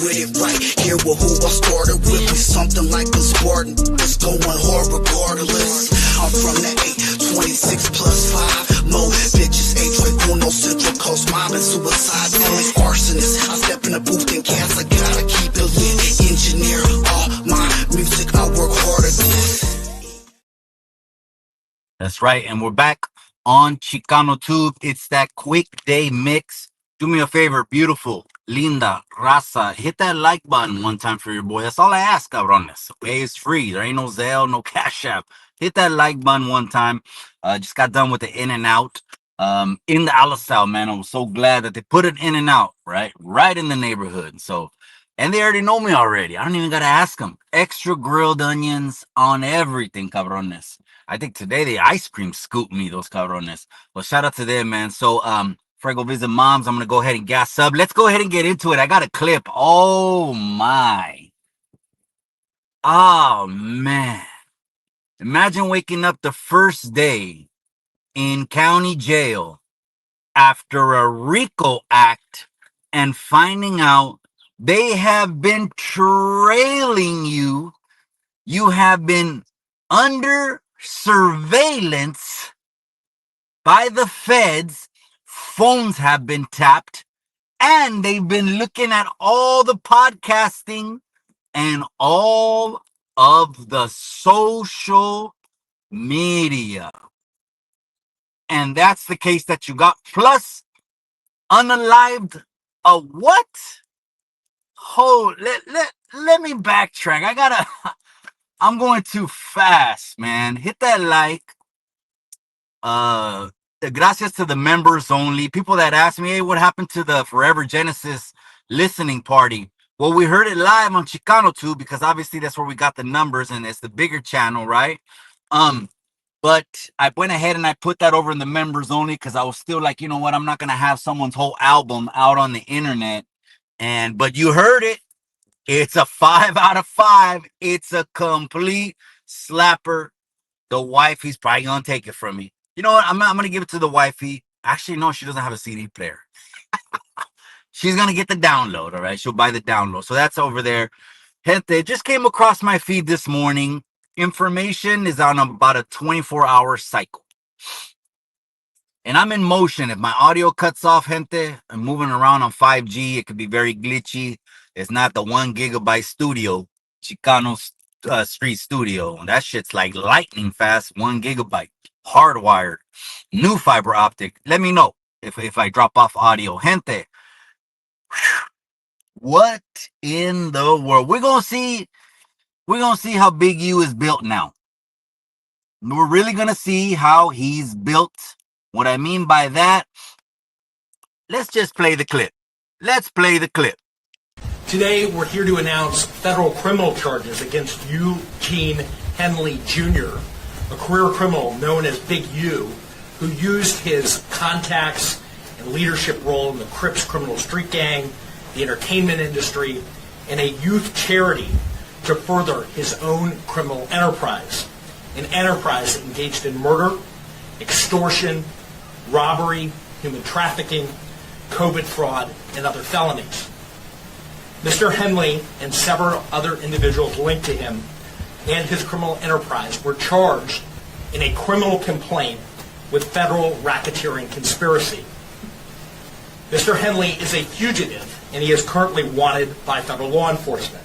With it right here with who I started with, we something like a Spartan. It's going hard regardless. I'm from the 826 plus 5. Mo bitches, H1 Central Coast mob and suicide. Feelings arsonist. I step in the booth and gas. I gotta keep it lit. Engineer all my music. I work hard at this. That's right, and we're back on ChicanoTube. It's that quick day mix. Do me a favor, beautiful, linda, raza, hit that like button one time for your boy. That's all I ask, cabrones. Okay, it's free. There ain't no Zelle, no Cash App. Hit that like button one time. Just got done with the In-N-Out in the Alisal, man. I was so glad that they put it In-N-Out, right in the neighborhood. So, and they already know me already. I don't even got to ask them. Extra grilled onions on everything, cabrones. I think today the ice cream scooped me, those cabrones. Well, shout out to them, man. So, before I go visit moms, I'm going to go ahead and gas up. Let's go ahead and get into it. I got a clip. Oh, my. Oh, man. Imagine waking up the first day in county jail after a RICO act and finding out they have been trailing you. You have been under surveillance by the feds. Phones have been tapped, and they've been looking at all the podcasting and all of the social media. And that's the case that you got. Plus, unalived a what? Oh, let me backtrack. I'm going too fast, man. Hit that like. Gracias to the members only. People that ask me, hey, what happened to the Forever Genesis listening party? Well, we heard it live on ChicanoTube because obviously that's where we got the numbers and it's the bigger channel, right? But I went ahead and I put that over in the members only because I was still like, you know what? I'm not going to have someone's whole album out on the internet. But you heard it. It's a 5 out of 5. It's a complete slapper. The wife, he's probably going to take it from me. You know what? I'm going to give it to the wifey. Actually, no, she doesn't have a CD player. She's going to get the download, all right? She'll buy the download. So that's over there. Gente, just came across my feed this morning. Information is on about a 24-hour cycle. And I'm in motion. If my audio cuts off, gente, I'm moving around on 5G. It could be very glitchy. It's not the 1 gigabyte studio, Chicano Street Studio. That shit's like lightning fast, 1 gigabyte. Hardwired, new fiber optic. Let me know if I drop off audio. Gente, what in the world? We're gonna see how Big U is built now. We're really gonna see how he's built. What I mean by that, let's just play the clip. Let's play the clip. Today, we're here to announce federal criminal charges against Eugene Henley Jr., a career criminal known as Big U, who used his contacts and leadership role in the Crips criminal street gang, the entertainment industry, and a youth charity to further his own criminal enterprise, an enterprise that engaged in murder, extortion, robbery, human trafficking, COVID fraud, and other felonies. Mr. Henley and several other individuals linked to him and his criminal enterprise were charged in a criminal complaint with federal racketeering conspiracy. Mr. Henley is a fugitive, and he is currently wanted by federal law enforcement.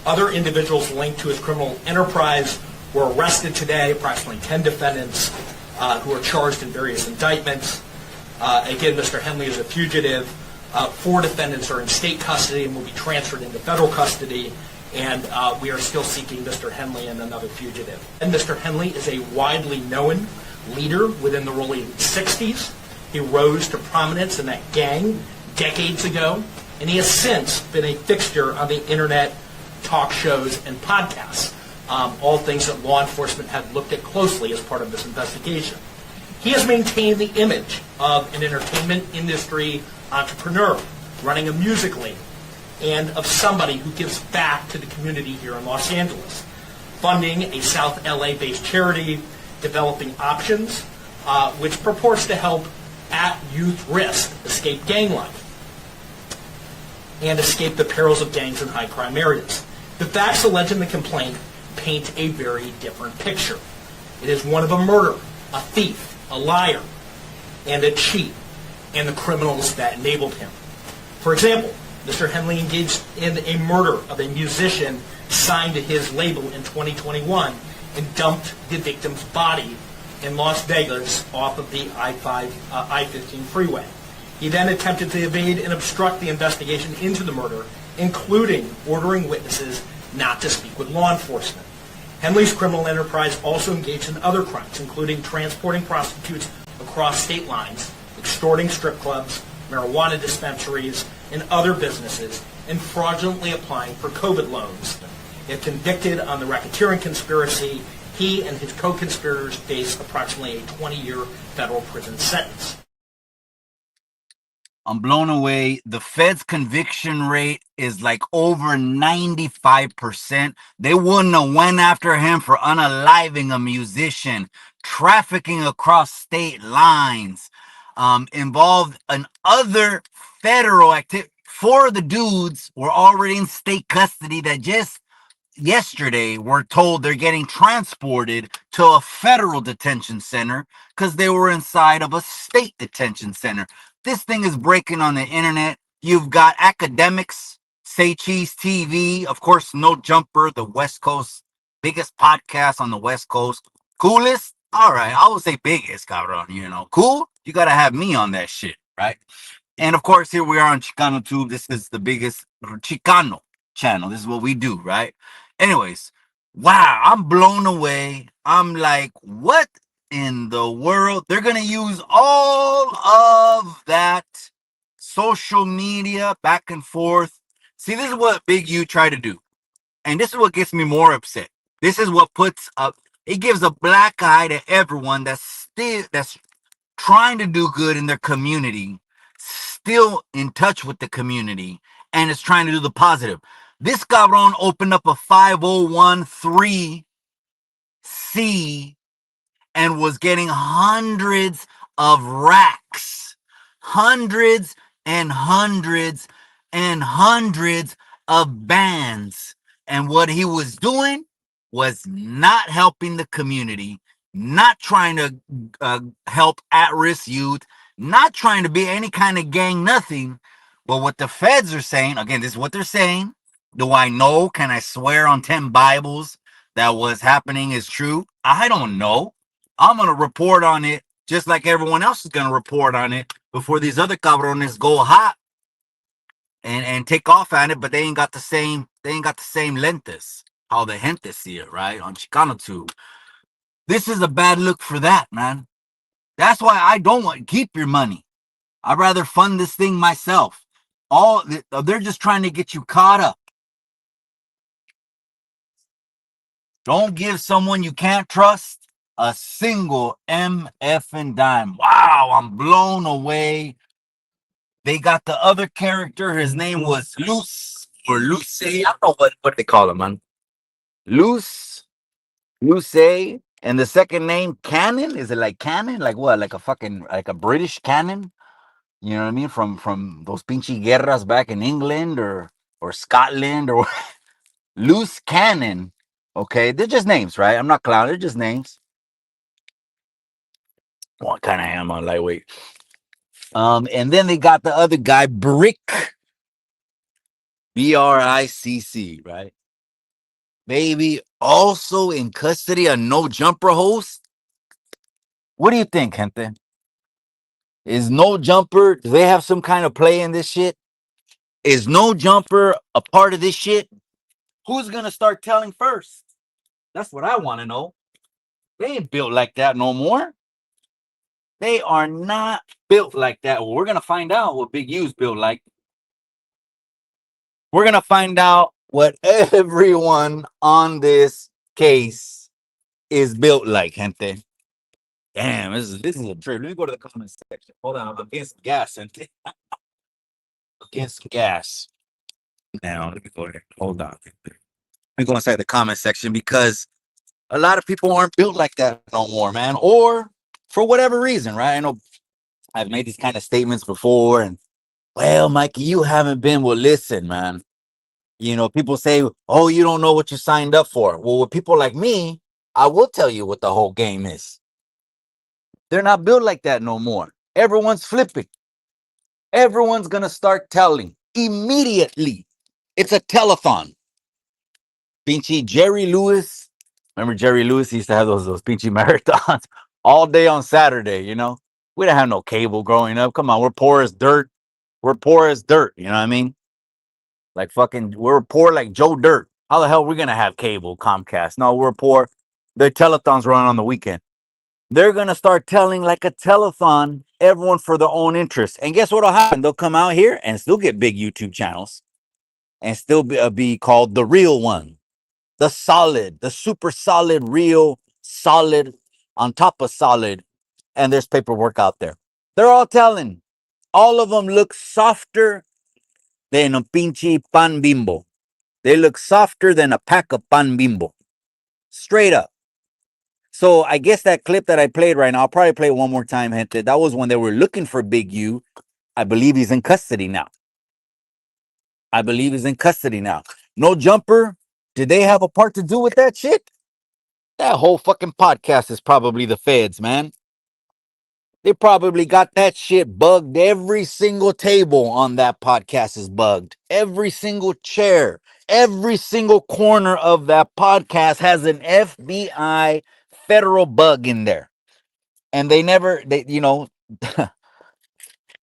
Other individuals linked to his criminal enterprise were arrested today, approximately 10 defendants who are charged in various indictments. Again, Mr. Henley is a fugitive. 4 defendants are in state custody and will be transferred into federal custody. And we are still seeking Mr. Henley and another fugitive. And Mr. Henley is a widely known leader within the early 60s. He rose to prominence in that gang decades ago, and he has since been a fixture on the internet, talk shows, and podcasts, all things that law enforcement have looked at closely as part of this investigation. He has maintained the image of an entertainment industry entrepreneur running a music label, and of somebody who gives back to the community here in Los Angeles, funding a South LA-based charity, Developing Options, which purports to help at-youth risk escape gang life. and escape the perils of gangs in high crime areas. The facts alleged in the complaint paint a very different picture. It is one of a murderer, a thief, a liar, and a cheat, and the criminals that enabled him. For example, Mr. Henley engaged in a murder of a musician signed to his label in 2021 and dumped the victim's body in Las Vegas off of the I-15 freeway. He then attempted to evade and obstruct the investigation into the murder, including ordering witnesses not to speak with law enforcement. Henley's criminal enterprise also engaged in other crimes, including transporting prostitutes across state lines, extorting strip clubs, marijuana dispensaries, and other businesses, and fraudulently applying for COVID loans. If convicted on the racketeering conspiracy, he and his co-conspirators face approximately a 20-year federal prison sentence. I'm blown away. The Fed's conviction rate is like over 95%. They wouldn't have went after him for unaliving a musician, trafficking across state lines, involved in other federal activity. 4 of the dudes were already in state custody that just yesterday were told they're getting transported to a federal detention center because they were inside of a state detention center. This thing is breaking on the internet. You've got academics, Say Cheese TV, of course, No Jumper, the West Coast, biggest podcast on the West Coast. Coolest? All right, I would say biggest, cabrón, you know. Cool? You got to have me on that shit, right? And of course, here we are on ChicanoTube. This is the biggest Chicano channel. This is what we do, right? Anyways, wow, I'm blown away. I'm like, what in the world? They're going to use all of that social media back and forth. See, this is what Big U tried to do. And this is what gets me more upset. This is what puts up, it gives a black eye to everyone that's trying to do good in their community, still in touch with the community, and is trying to do the positive. This cabron opened up a 5013C and was getting hundreds of racks, hundreds and hundreds and hundreds of bands. And what he was doing was not helping the community, not trying to help at-risk youth, not trying to be any kind of gang, nothing. But what the feds are saying, again, this is what they're saying. Do I know? Can I swear on 10 Bibles that what's happening is true? I don't know. I'm going to report on it just like everyone else is going to report on it before these other cabrones go hot and take off at it, but they ain't got the same lentes, how the gente see it, right? On ChicanoTube. This is a bad look for that, man. That's why I don't want, keep your money. I'd rather fund this thing myself. They're just trying to get you caught up. Don't give someone you can't trust a single MF and dime. Wow, I'm blown away. They got the other character. His name was Luce or Luce. I don't know what they call him, man. Luce. And the second name, Cannon. Is it like Cannon? Like what? Like a British cannon? You know what I mean? From those pinchy guerras back in England or Scotland or Loose Cannon. Okay, they're just names, right? I'm not clowning. They're just names. What kind of ham on lightweight? And then they got the other guy, Brick, BRICC, right? Baby, also in custody, a No Jumper host. What do you think, gente? Is No Jumper, do they have some kind of play in this shit? Is No Jumper a part of this shit? Who's gonna start telling first? That's what I want to know. They ain't built like that no more. They are not built like that. Well, we're gonna find out what Big U's built like. We're gonna find out what everyone on this case is built like, gente. Damn, this is a trip. Let me go to the comment section. Hold on, I'm against gas, gente. Against gas. Now, let me go here. Hold on. Let me go inside the comment section because a lot of people aren't built like that no more, man. Or for whatever reason, right? I know I've made these kind of statements before, and Well, Mikey, you haven't been. Well, listen, man. You know, people say, oh, you don't know what you signed up for. Well, with people like me, I will tell you what the whole game is. They're not built like that no more. Everyone's flipping. Everyone's going to start telling immediately. It's a telethon. Pinchy Jerry Lewis. Remember Jerry Lewis? He used to have those pinchy marathons all day on Saturday, you know? We didn't have no cable growing up. Come on, we're poor as dirt. We're poor as dirt, you know what I mean? Like fucking, we're poor like Joe Dirt. How the hell are we gonna have cable, Comcast? No, we're poor. The telethons run on the weekend. They're gonna start telling like a telethon, everyone for their own interest. And guess what'll happen? They'll come out here and still get big YouTube channels and still be called the real one, the solid, the super solid, real solid on top of solid. And there's paperwork out there. They're all telling. All of them look softer than a pinche pan bimbo. They look softer than a pack of pan bimbo. Straight up. So I guess that clip that I played right now, I'll probably play it one more time, gente. That was when they were looking for Big U. I believe he's in custody now. No Jumper, did they have a part to do with that shit? That whole fucking podcast is probably the feds, man. They probably got that shit bugged. Every single table on that podcast is bugged. Every single chair, every single corner of that podcast has an FBI federal bug in there. And they never, they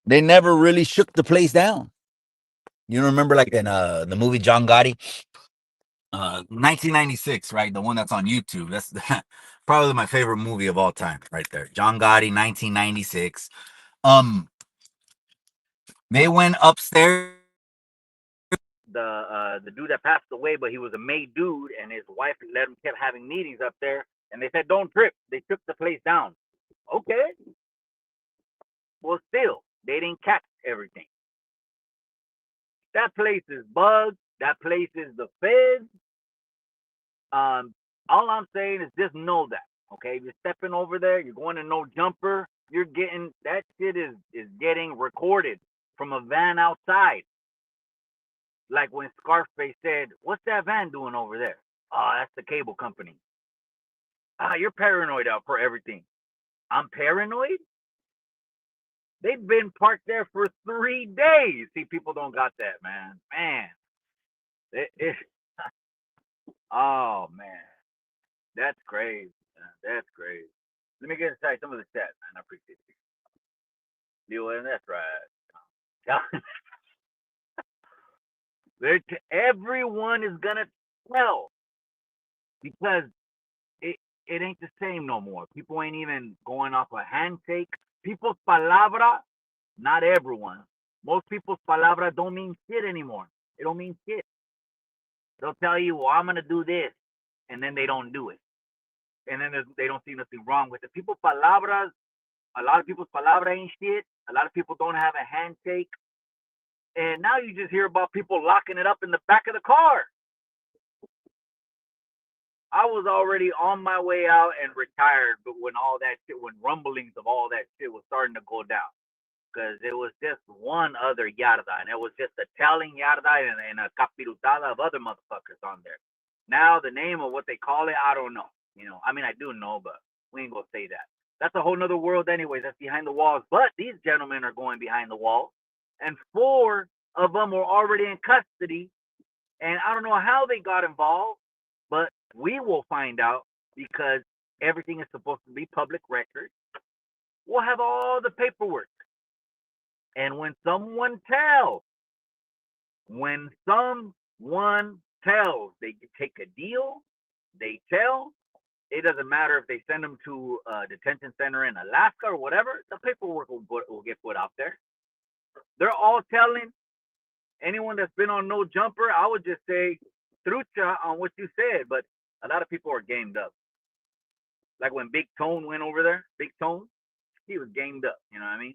never really shook the place down. You remember like in the movie John Gotti? 1996, right? The one that's on YouTube. That's probably my favorite movie of all time, right there. John Gotti, 1996. They went upstairs. The dude that passed away, but he was a made dude, and his wife let him kept having meetings up there, and they said don't trip. They took the place down. Okay. Well, still, they didn't catch everything. That place is bugged. That place is the feds. All I'm saying is just know that. Okay, if you're stepping over there, you're going to No Jumper. You're getting that shit is getting recorded from a van outside. Like when Scarface said, "What's that van doing over there?" Oh, that's the cable company. You're paranoid out for everything. I'm paranoid? They've been parked there for 3 days. See, people don't got that, man. Oh, man. That's crazy. That's crazy. Let me get inside some of the stats, man. I appreciate you. That's right. Everyone is going to tell because it ain't the same no more. People ain't even going off a handshake. People's palabra, not everyone. Most people's palabra don't mean shit anymore. It don't mean shit. They'll tell you, well, I'm going to do this, and then they don't do it. And then they don't see nothing wrong with it. People's palabras, a lot of people's palabra ain't shit. A lot of people don't have a handshake. And now you just hear about people locking it up in the back of the car. I was already on my way out and retired, but when all that shit, when rumblings of all that shit was starting to go down, because it was just one other yarda, and it was just a telling yarda and a capirutada of other motherfuckers on there. Now the name of what they call it, I don't know. You know, I mean, I do know, but we ain't gonna say that. That's a whole nother world, anyways. That's behind the walls. But these gentlemen are going behind the walls, and 4 of them were already in custody, and I don't know how they got involved, but we will find out because everything is supposed to be public record. We'll have all the paperwork. And when someone tells, they take a deal, they tell, it doesn't matter if they send them to a detention center in Alaska or whatever, the paperwork will get put out there. They're all telling. Anyone that's been on No Jumper, I would just say, trucha on what you said, but a lot of people are gamed up. Like when Big Tone went over there, Big Tone, he was gamed up, you know what I mean?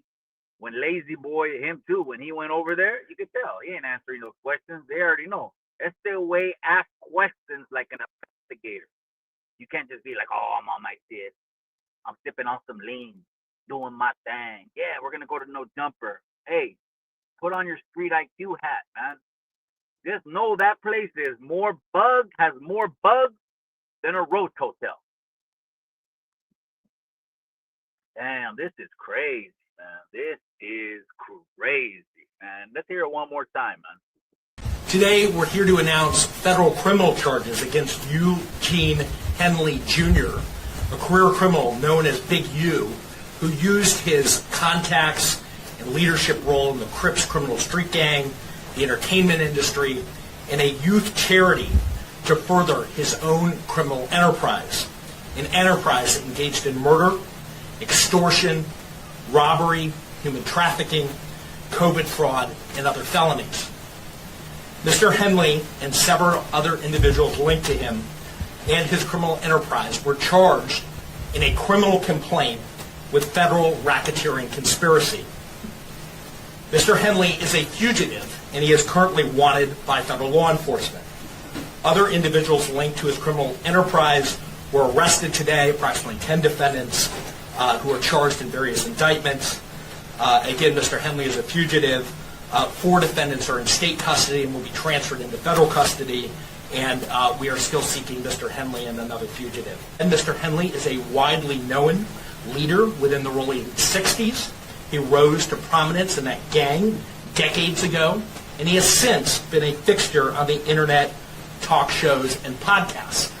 When Lazy Boy, him too, when he went over there, you could tell he ain't answering those questions. They already know. Este way ask questions like an investigator. You can't just be like, oh, I'm on my shit. I'm sipping on some lean, doing my thing. Yeah, we're going to go to No Jumper. Hey, put on your street IQ hat, man. Just know that place is has more bugs than a roach hotel. Damn, this is crazy, man. This is crazy, man. Let's hear it one more time, man. Today, we're here to announce federal criminal charges against Eugene Henley Jr., a career criminal known as Big U, who used his contacts and leadership role in the Crips criminal street gang, the entertainment industry, and a youth charity to further his own criminal enterprise, an enterprise that engaged in murder, extortion, robbery, human trafficking, COVID fraud, and other felonies. Mr. Henley and several other individuals linked to him and his criminal enterprise were charged in a criminal complaint with federal racketeering conspiracy. Mr. Henley is a fugitive, and he is currently wanted by federal law enforcement. Other individuals linked to his criminal enterprise were arrested today, approximately 10 defendants who are charged in various indictments. Again, Mr. Henley is a fugitive. 4 defendants are in state custody and will be transferred into federal custody, and we are still seeking Mr. Henley and another fugitive. And Mr. Henley is a widely known leader within the early 60s. He rose to prominence in that gang decades ago, and he has since been a fixture on the internet, talk shows, and podcasts.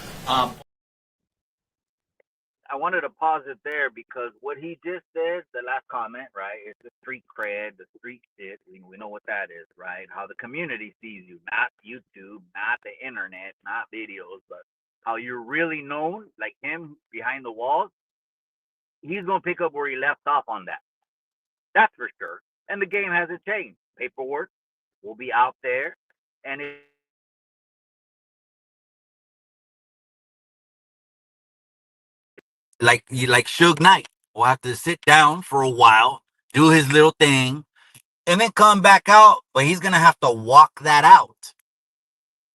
I wanted to pause it there because what he just said, the last comment, right, is the street cred, the street shit. We know what that is, right? How the community sees you, not YouTube, not the internet, not videos, but how you're really known, like him behind the walls. He's going to pick up where he left off on that. That's for sure. And the game hasn't changed. Paperwork will be out there, and like Suge Knight will have to sit down for a while, do his little thing, and then come back out, but he's gonna have to walk that out.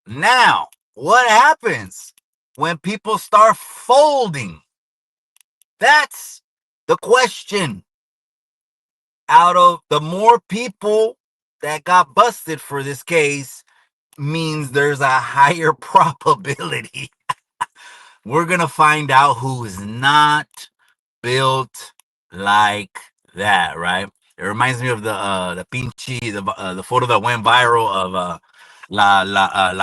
Now, what happens when people start folding? That's the question. Out of the more people that got busted for this case means there's a higher probability we're gonna find out who is not built like that, right? It reminds me of the photo that went viral of la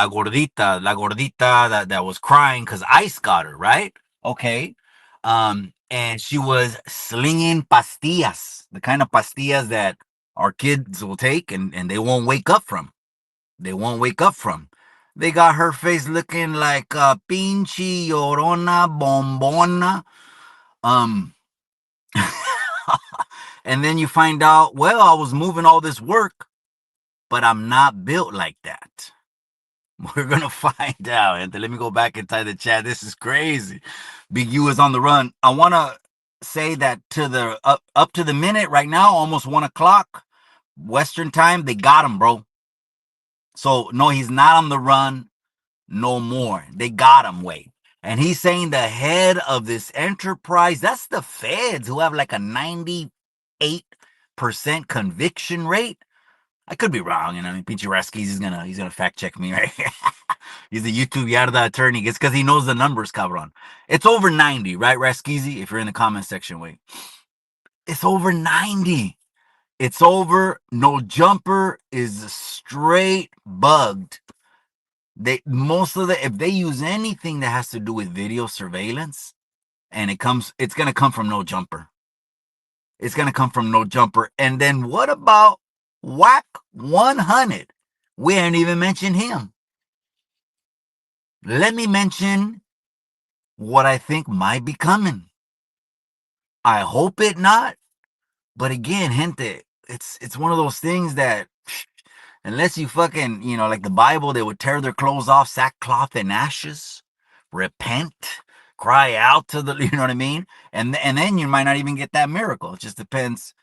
gordita that was crying because ice got her, right? Okay, and she was slinging pastillas, the kind of pastillas that our kids will take and they won't wake up from. They won't wake up from. They got her face looking like a pinche llorona bombona. And then you find out, well, I was moving all this work, but I'm not built like that. We're going to find out. And let me go back inside the chat. This is crazy. Big U is on the run. I want to say that to the up to the minute right now, almost 1 o'clock Western time, they got him, bro. So, no, he's not on the run no more. They got him, wait. And he's saying the head of this enterprise, that's the feds who have like a 98% conviction rate. I could be wrong, you know. I mean, Pinche Raskies, he's gonna fact check me, right? He's a YouTube Yarda attorney. It's because he knows the numbers, cabron. It's over 90, right, Raskizi? If you're in the comment section, wait. It's over 90. It's over. No Jumper is straight bugged. If they use anything that has to do with video surveillance, and it's gonna come from No Jumper. It's gonna come from No Jumper. And then what about Whack 100? We ain't even mentioned him. Let me mention what I think might be coming. I hope it not. But again, gente, it's one of those things that unless you fucking, like the Bible, they would tear their clothes off, sackcloth and ashes, repent, cry out to the, you know what I mean? And then you might not even get that miracle. It just depends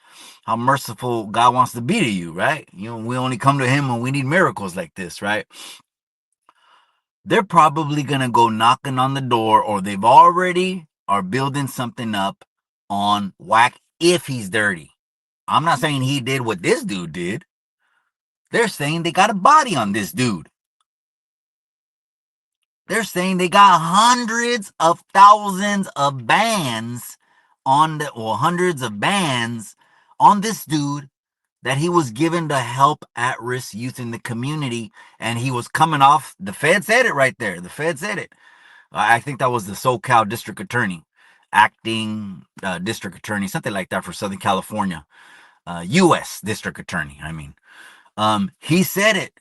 how merciful God wants to be to you, right? We only come to him when we need miracles like this, right? They're probably going to go knocking on the door, or they've already are building something up on Whack if he's dirty. I'm not saying he did what this dude did, They're saying they got a body on this dude. They're saying they got hundreds of thousands of bands or hundreds of bands on this dude that he was given to help at-risk youth in the community, and he was coming off. The Fed said it right there. The Fed said it. I think that was the SoCal district attorney, acting district attorney, something like that for Southern California, U.S. district attorney. I mean, he said it.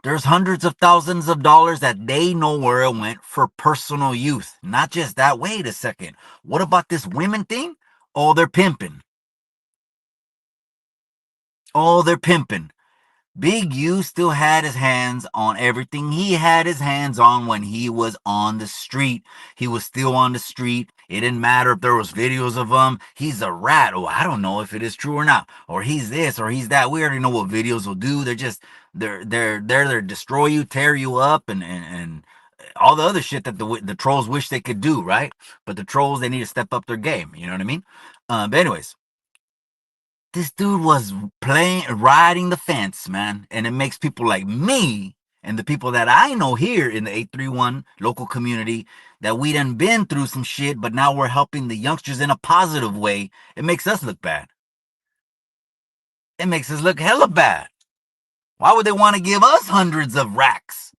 There's hundreds of thousands of dollars that they know where it went for personal use. Not just that. Wait a second. What about this women thing? Oh, they're pimping. Oh, they're pimping. Big U still had his hands on everything he had his hands on when he was on the street. He was still on the street. It didn't matter if there was videos of him. He's a rat. Oh, I don't know if it is true or not. Or he's this or he's that. We already know what videos will do. They're there to destroy you, tear you up, and all the other shit that the trolls wish they could do, right? But the trolls, they need to step up their game. You know what I mean? But anyways, this dude was riding the fence, man. And it makes people like me and the people that I know here in the 831 local community that we done been through some shit, but now we're helping the youngsters in a positive way. It makes us look bad. It makes us look hella bad. Why would they want to give us hundreds of racks?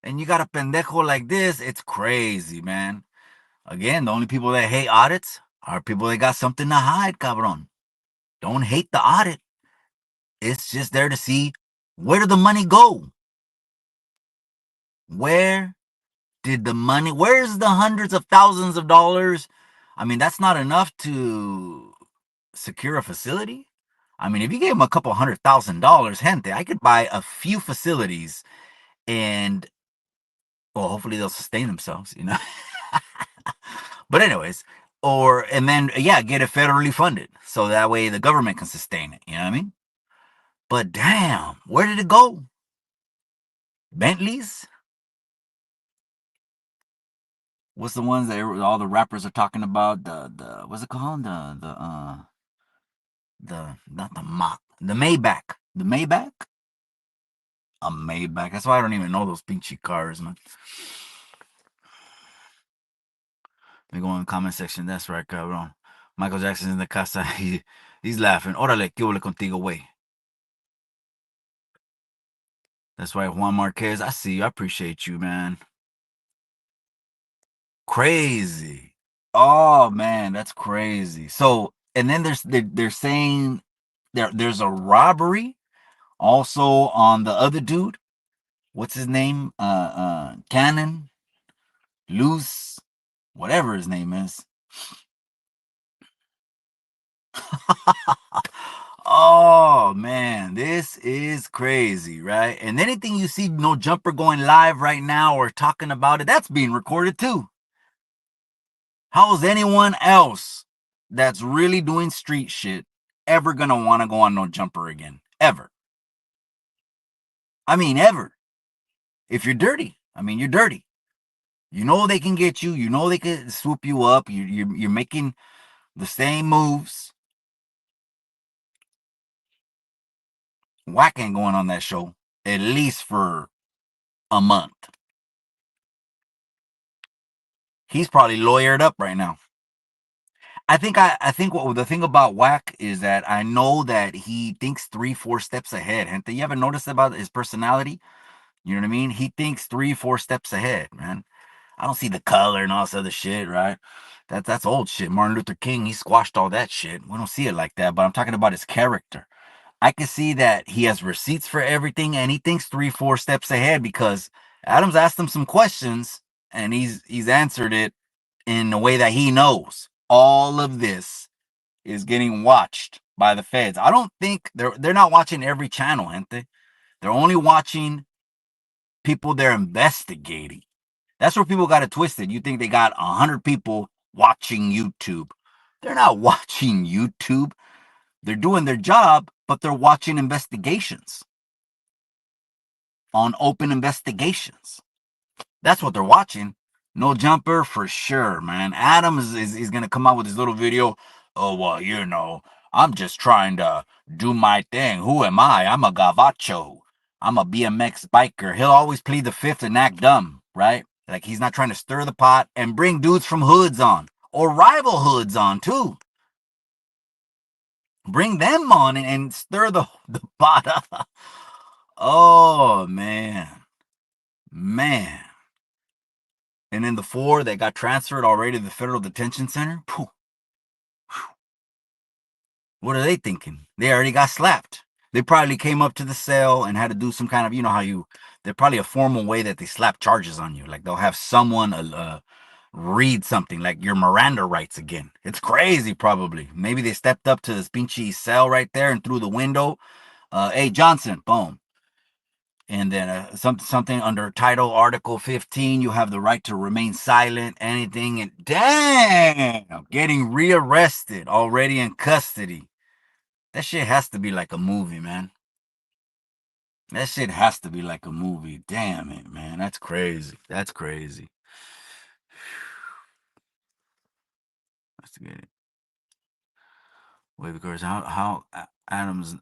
And you got a pendejo like this, it's crazy, man. Again, the only people that hate audits are people that got something to hide, cabron. Don't hate the audit. It's just there to see, where did the money go? Where did the money, where's the hundreds of thousands of dollars? I mean, that's not enough to secure a facility. I mean, if you gave them a couple $100,000, gente, I could buy a few facilities and, well, hopefully they'll sustain themselves, you know. But anyways, and then, yeah, get it federally funded. So that way the government can sustain it. You know what I mean? But damn, where did it go? Bentleys? What's the ones that all the rappers are talking about? The what's it called? Not the Mach, the Maybach. The Maybach? A Maybach. That's why I don't even know those pinchy cars, man. They go in the comment section. That's right, cabrón. Michael Jackson's in the casa. He's laughing. Órale, ¿qué huele contigo, güey? That's right, Juan Marquez. I see you. I appreciate you, man. Crazy. Oh man, that's crazy. So, and then they're saying there's a robbery also on the other dude. What's his name? Cannon, Loose, whatever his name is. Oh man, this is crazy, right? And anything you see No Jumper going live right now or talking about it, that's being recorded too. How is anyone else that's really doing street shit ever gonna want to go on No Jumper again? Ever. I mean, ever. If you're dirty, I mean, you're dirty. You know they can get you. You know they can swoop you up. You're making the same moves. Wack ain't going on that show at least for a month. He's probably lawyered up right now. I think what the thing about Wack is that I know that he thinks 3-4 steps ahead. And you ever notice about his personality? You know what I mean? He thinks 3-4 steps ahead, man. I don't see the color and all this other shit, right? That's old shit. Martin Luther King, he squashed all that shit. We don't see it like that, but I'm talking about his character. I can see that he has receipts for everything and he thinks 3-4 steps ahead because Adams asked him some questions and he's answered it in a way that he knows. All of this is getting watched by the feds. I don't think they're not watching every channel, gente. They're only watching people they're investigating. That's where people got it twisted. You think they got 100 people watching YouTube. They're not watching YouTube. They're doing their job, but they're watching investigations on open investigations. That's what they're watching. No Jumper for sure, man. Adam is going to come out with his little video. Oh, well, you know, I'm just trying to do my thing. Who am I? I'm a gavacho. I'm a BMX biker. He'll always plead the fifth and act dumb, right? Like he's not trying to stir the pot and bring dudes from hoods on or rival hoods on too. Bring them on and stir the pot up. Oh, man. Man. And then the 4 that got transferred already to the federal detention center. Phew. What are they thinking? They already got slapped. They probably came up to the cell and had to do some kind of, you know how they're probably a formal way that they slap charges on you. Like they'll have someone read something like your Miranda rights again. It's crazy, probably. Maybe they stepped up to this pinchy cell right there and through the window. Hey, Johnson, boom. And then something under Title Article 15, you have the right to remain silent, anything. And damn, getting rearrested, already in custody. That shit has to be like a movie, man. That shit has to be like a movie. Damn it, man. That's crazy. That's crazy. Let's get it. Wait, because how Adam's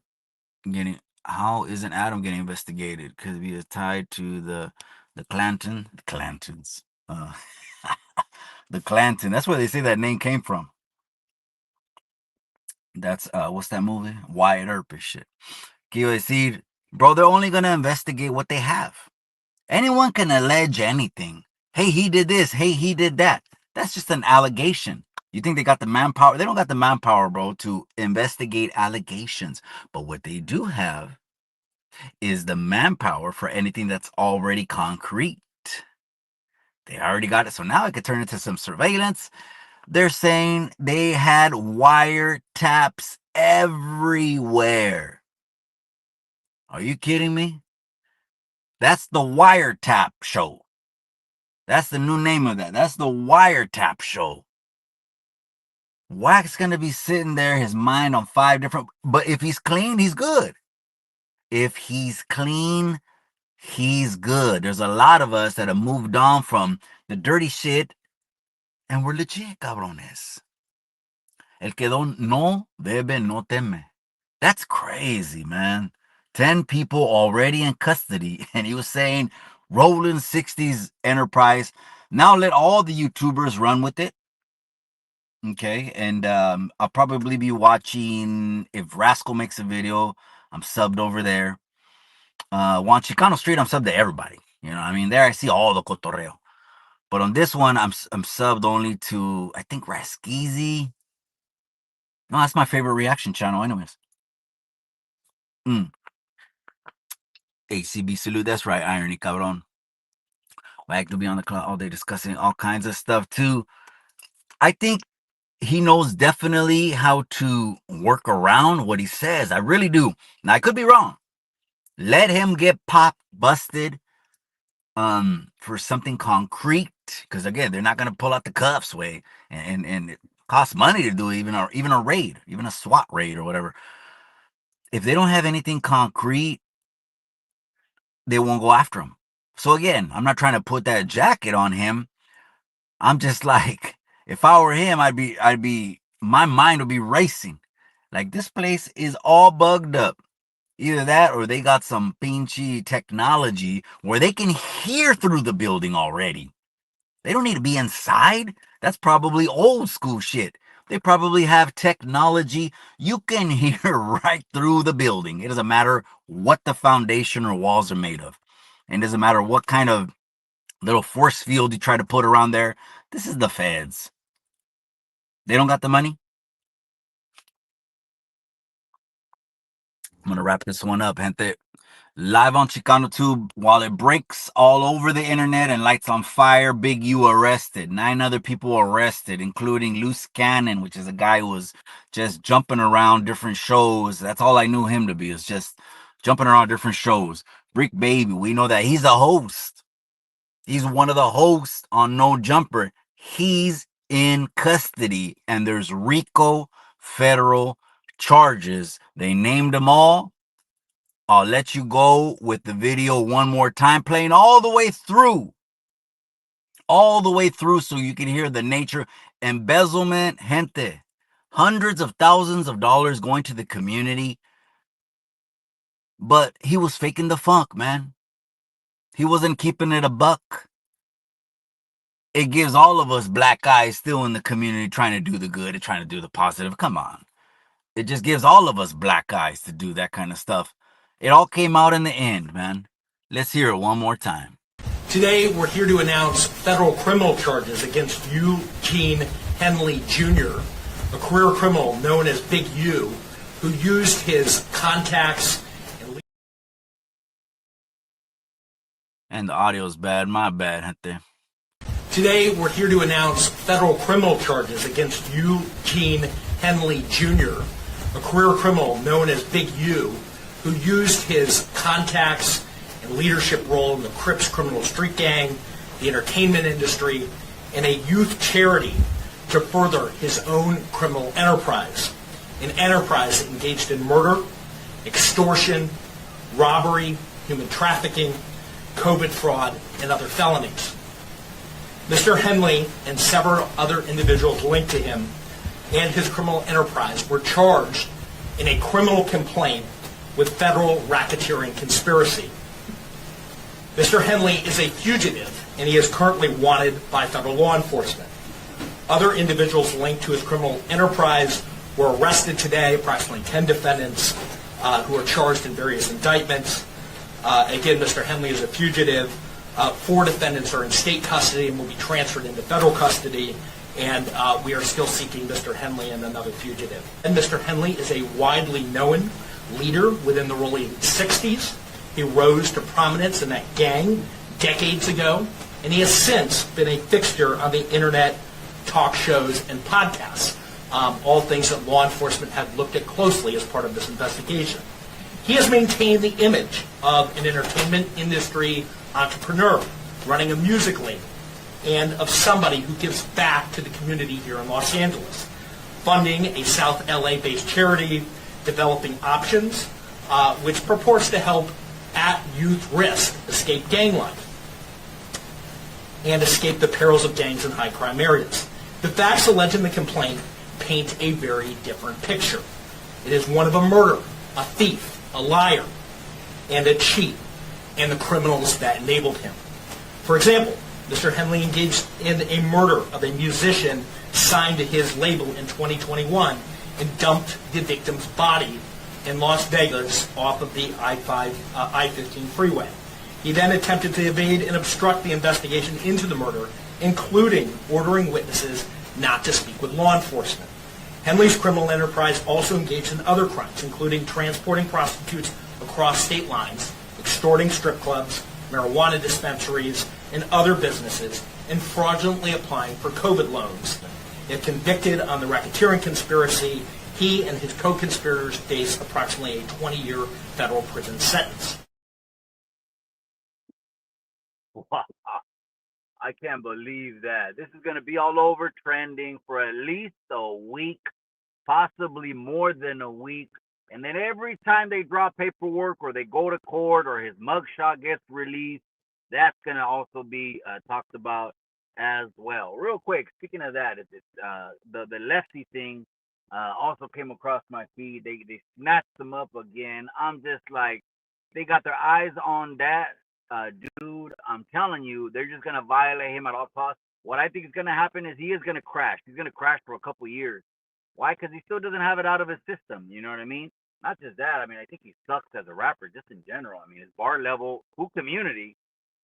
getting... How isn't Adam getting investigated? Because he is tied to the Clantons. The Clanton. That's where they say that name came from. That's what's that movie? Wyatt Earp and shit. Quiero decir, bro, they're only gonna investigate what they have. Anyone can allege anything. Hey, he did this. Hey, he did that. That's just an allegation. You think they got the manpower? They don't got the manpower, bro, to investigate allegations. But what they do have is the manpower for anything that's already concrete. They already got it. So now it could turn into some surveillance. They're saying they had wiretaps everywhere. Are you kidding me? That's the Wiretap Show. That's the new name of that. That's the Wiretap Show. Wack's gonna be sitting there, his mind on 5 different... But if he's clean, he's good. If he's clean, he's good. There's a lot of us that have moved on from the dirty shit, and we're legit, cabrones. El que no debe, no teme. That's crazy, man. 10 people already in custody, and he was saying, rolling 60s enterprise. Now let all the YouTubers run with it. Okay, and I'll probably be watching, if Rascal makes a video, I'm subbed over there. On Chicano Street, I'm subbed to everybody. You know what I mean? There I see all the cotorreo. But on this one, I'm subbed only to, I think, Raskizi. No, that's my favorite reaction channel anyways. ACB salute, that's right, irony, cabron. Wag to be on the cloud all day discussing all kinds of stuff too. I think he knows definitely how to work around what he says. I really do. Now, I could be wrong. Let him get popped, busted, for something concrete. Because again, they're not gonna pull out the cuffs way, and it costs money to do even a raid, even a SWAT raid or whatever. If they don't have anything concrete, they won't go after him. So again, I'm not trying to put that jacket on him. I'm just like, if I were him, my mind would be racing. Like, this place is all bugged up. Either that or they got some pinchy technology where they can hear through the building already. They don't need to be inside. That's probably old school shit. They probably have technology. You can hear right through the building. It doesn't matter what the foundation or walls are made of. And it doesn't matter what kind of little force field you try to put around there. This is the feds. They don't got the money. I'm going to wrap this one up, gente. Live on ChicanoTube, while it breaks all over the internet and lights on fire, Big U arrested. 9 other people arrested, including Loose Cannon, which is a guy who was just jumping around different shows. That's all I knew him to be, is just jumping around different shows. Brick Baby, we know that he's a host. He's one of the hosts on No Jumper. He's in custody, and there's RICO federal charges. They named them all. I'll let you go with the video one more time, playing all the way through. All the way through so you can hear the nature. Embezzlement, gente. hundreds of thousands of dollars going to the community, but he was faking the funk, man. He wasn't keeping it a buck. It gives all of us black guys still in the community trying to do the good and trying to do the positive. Come on. It just gives all of us black guys to do that kind of stuff. It all came out in the end, man. Let's hear it one more time. Today, we're here to announce federal criminal charges against Eugene Henley Jr., a career criminal known as Big U, who used his contacts And the audio's bad. My bad, gente. Today, we're here to announce federal criminal charges against Eugene Henley Jr., a career criminal known as Big U, who used his contacts and leadership role in the Crips criminal street gang, the entertainment industry, and a youth charity to further his own criminal enterprise, an enterprise that engaged in murder, extortion, robbery, human trafficking, COVID fraud, and other felonies. Mr. Henley and several other individuals linked to him and his criminal enterprise were charged in a criminal complaint with federal racketeering conspiracy. Mr. Henley is a fugitive, and he is currently wanted by federal law enforcement. Other individuals linked to his criminal enterprise were arrested today, approximately 10 defendants who are charged in various indictments. Again, Mr. Henley is a fugitive. 4 defendants are in state custody and will be transferred into federal custody, and we are still seeking Mr. Henley and another fugitive. And Mr. Henley is a widely known leader within the early 60s. He rose to prominence in that gang decades ago, and he has since been a fixture on the internet, talk shows, and podcasts, all things that law enforcement have looked at closely as part of this investigation. He has maintained the image of an entertainment industry entrepreneur running a music label and of somebody who gives back to the community here in Los Angeles, funding a South LA-based charity, developing options, which purports to help at-youth risk escape gang life and escape the perils of gangs in high-crime areas. The facts alleged in the complaint paint a very different picture. It is one of a murderer, a thief, a liar, and a cheat, and the criminals that enabled him. For example, Mr. Henley engaged in a murder of a musician signed to his label in 2021 and dumped the victim's body in Las Vegas off of the I-15 freeway. He then attempted to evade and obstruct the investigation into the murder, including ordering witnesses not to speak with law enforcement. Henley's criminal enterprise also engaged in other crimes, including transporting prostitutes across state lines, extorting strip clubs, marijuana dispensaries, and other businesses, and fraudulently applying for COVID loans. If convicted on the racketeering conspiracy, he and his co-conspirators face approximately a 20-year federal prison sentence. Wow. I can't believe that. This is going to be all over trending for at least a week, possibly more than a week. And then every time they draw paperwork or they go to court or his mugshot gets released, that's going to also be talked about as well. Real quick, speaking of that, the lefty thing also came across my feed. They snatched them up again. I'm just like, they got their eyes on that dude. I'm telling you, they're just going to violate him at all costs. What I think is going to happen is he is going to crash. He's going to crash for a couple years. Why? Because he still doesn't have it out of his system. You know what I mean? Not just that. I mean, I think he sucks as a rapper just in general. I mean, his bar level, Cool Community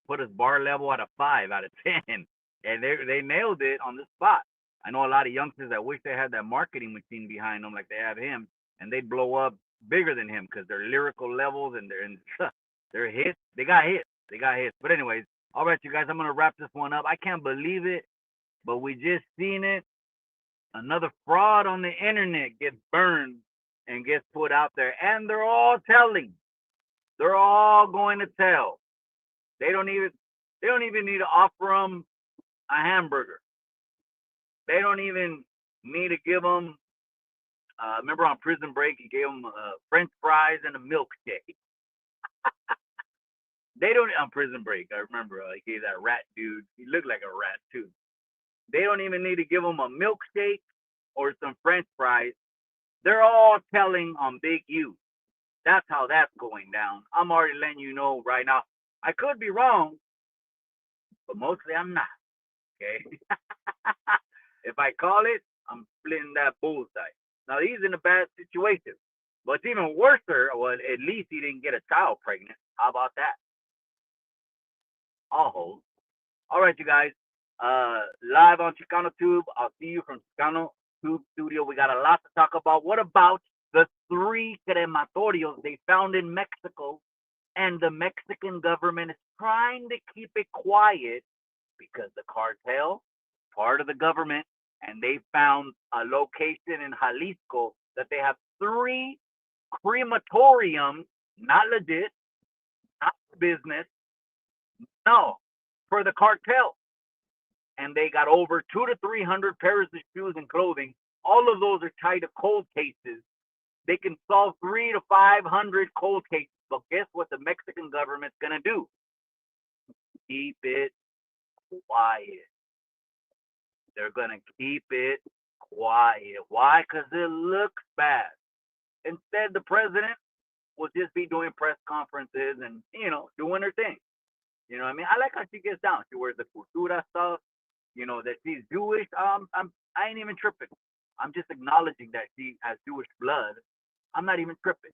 put his bar level at a 5 out of 10. And they nailed it on the spot. I know a lot of youngsters that wish they had that marketing machine behind them like they have him, and they'd blow up bigger than him because their lyrical levels and their hits, they got hits. But anyways, all right, you guys, I'm going to wrap this one up. I can't believe it, but we just seen it. Another fraud on the internet gets burned and gets put out there, and they're all telling. They're all going to tell. They don't even need to offer them a hamburger. They don't even need to give them, remember on Prison Break, he gave them French fries and a milkshake. They don't, on Prison Break, I remember he gave that rat dude, he looked like a rat too. They don't even need to give them a milkshake. or some French fries, they're all telling on Big U. That's how that's going down. I'm already letting you know right now. I could be wrong, but mostly I'm not. Okay. If I call it, I'm splitting that bullseye. Now he's in a bad situation. But it's even worse, well, at least he didn't get a child pregnant. How about that? I'll hold. All right, you guys. Live on ChicanoTube. I'll see you from ChicanoTube Studio. We got a lot to talk about. What about the 3 crematorios they found in Mexico? And the Mexican government is trying to keep it quiet because the cartel, part of the government, and they found a location in Jalisco that they have 3 crematoriums, not legit, not business, no, for the cartel. And they got over 200 to 300 pairs of shoes and clothing. All of those are tied to cold cases. They can solve 300 to 500 cold cases. But guess what the Mexican government's gonna do? Keep it quiet. They're gonna keep it quiet. Why? Because it looks bad. Instead, the president will just be doing press conferences and, doing her thing. You know what I mean? I like how she gets down. She wears the cultura stuff, that she's Jewish. I ain't even tripping. I'm just acknowledging that she has Jewish blood. I'm not even tripping.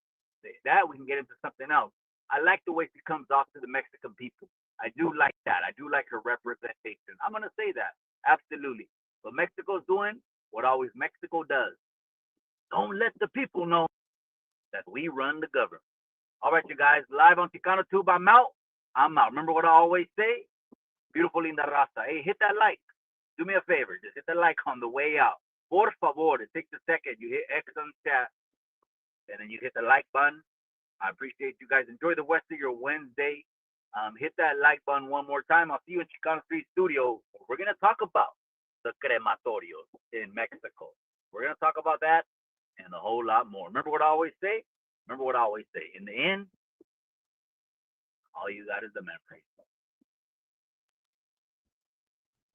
That we can get into something else. I like the way she comes off to the Mexican people. I do like that. I do like her representation. I'm going to say that. Absolutely. But Mexico's doing what always Mexico does. Don't let the people know that we run the government. All right, you guys. Live on ChicanoTube. I'm out. Remember what I always say? Beautiful linda raza. Hey, hit that like. Do me a favor. Just hit the like on the way out. Por favor. It takes a second. You hit X on chat. And then you hit the like button. I appreciate you guys. Enjoy the rest of your Wednesday. Hit that like button one more time. I'll see you in Chicano Street Studio. We're going to talk about the crematorios in Mexico. We're going to talk about that and a whole lot more. Remember what I always say? In the end, all you got is the memory.